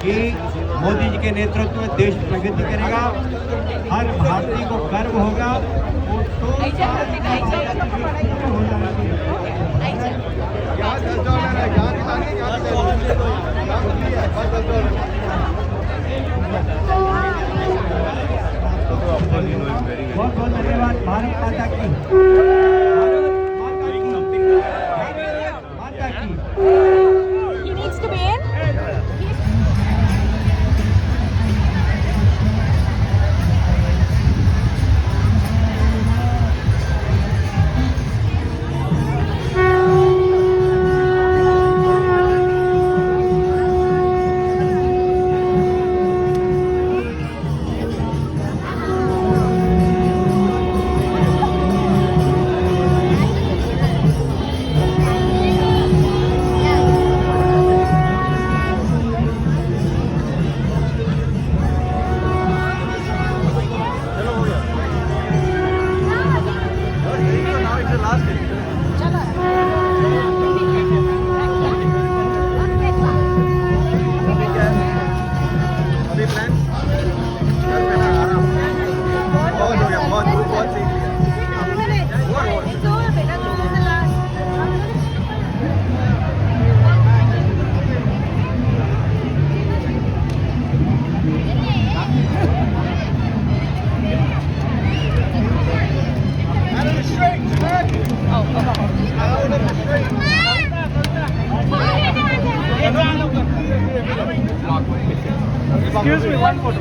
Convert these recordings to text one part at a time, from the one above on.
कि मोदी जी के नेतृत्व में देश प्रगति करेगा, हर भारतीय को गर्व होगा। बहुत बहुत धन्यवाद। भारत माता की, माता की। He needs to be in. Excuse me, one photo.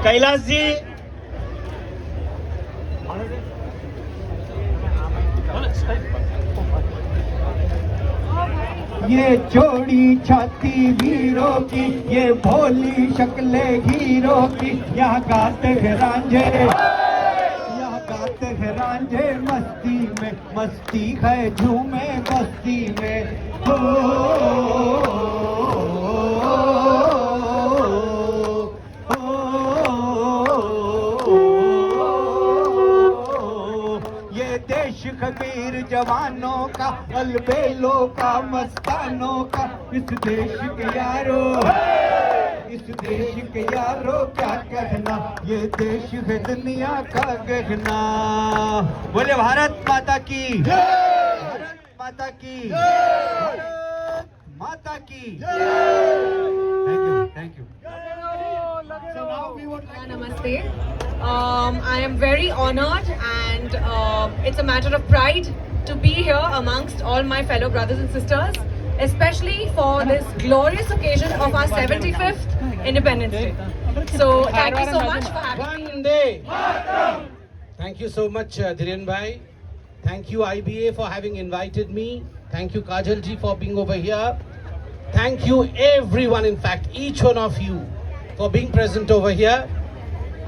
Kailash ji, ये चौड़ी छाती वीरों की, ये भोली शक्लें हीरों की, यहाँ गाते हैं रांझे, यहाँ गाते हैं रांझे मस्ती में, मस्ती है झूमे बस्ती में। वीर जवानों का, अलबेलों का, मस्तानों का, इस देश के यारो, इस देश के यारो क्या कहना, ये देश है दुनिया का गहना। बोले भारत माता की, भारत माता की, भारत माता की। Thank you. Namaste. I am very honored and it's a matter of pride to be here amongst all my fellow brothers and sisters, especially for this glorious occasion of our 75th Independence Day. So thank you so much for having me. Thank you so much, Dhiren bhai. Thank you, IBA, for having invited me. Thank you, Kajal ji, for being over here. Thank you, everyone, in fact, each one of you, for being present over here.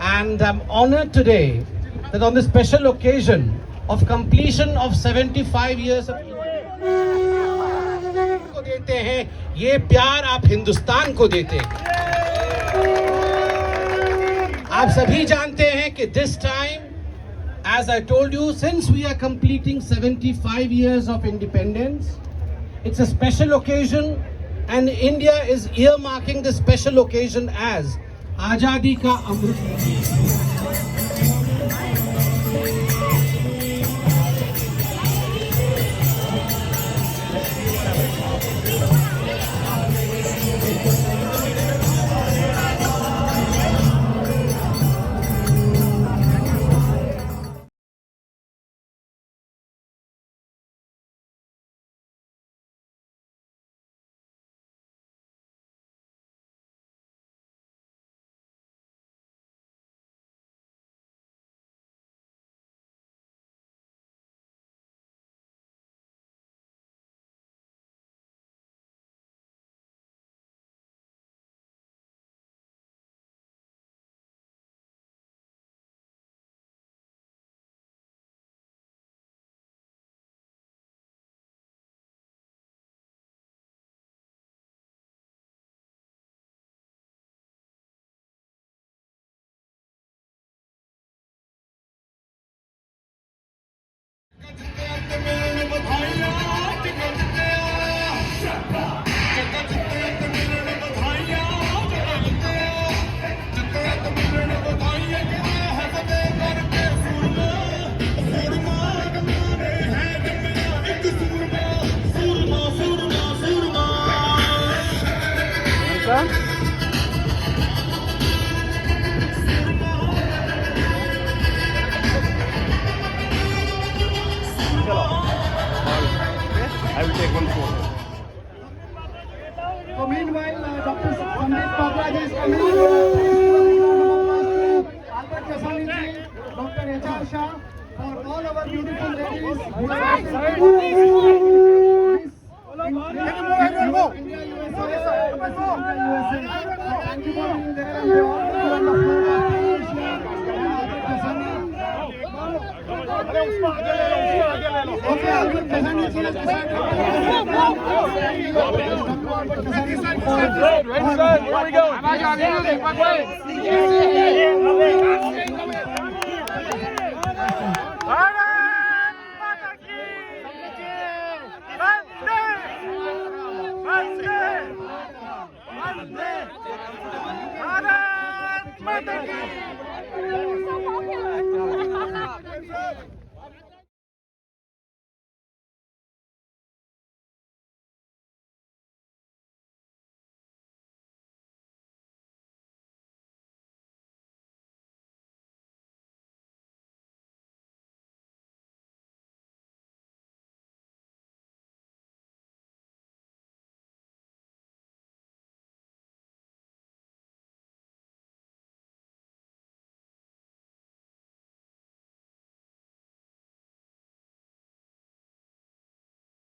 And I'm honored today that on this special occasion of completion of 75 years of को देते हैं, ये प्यार आप हिंदुस्तान को देते हैं। आप सभी जानते हैं कि this time, as I told you, since we are completing 75 years of independence, it's a special occasion and India is earmarking this special occasion as Azadi ka Amrit I will take one photo. So meanwhile, Dr. Sambit Patra is coming. Albert Kasani ji, Dr. Yatra, for all our beautiful ladies who are India, USA. Thank you for being there and we all on the floor. Okay, Albert Kasani ji has decided. Right side, where are we going? Music, my way.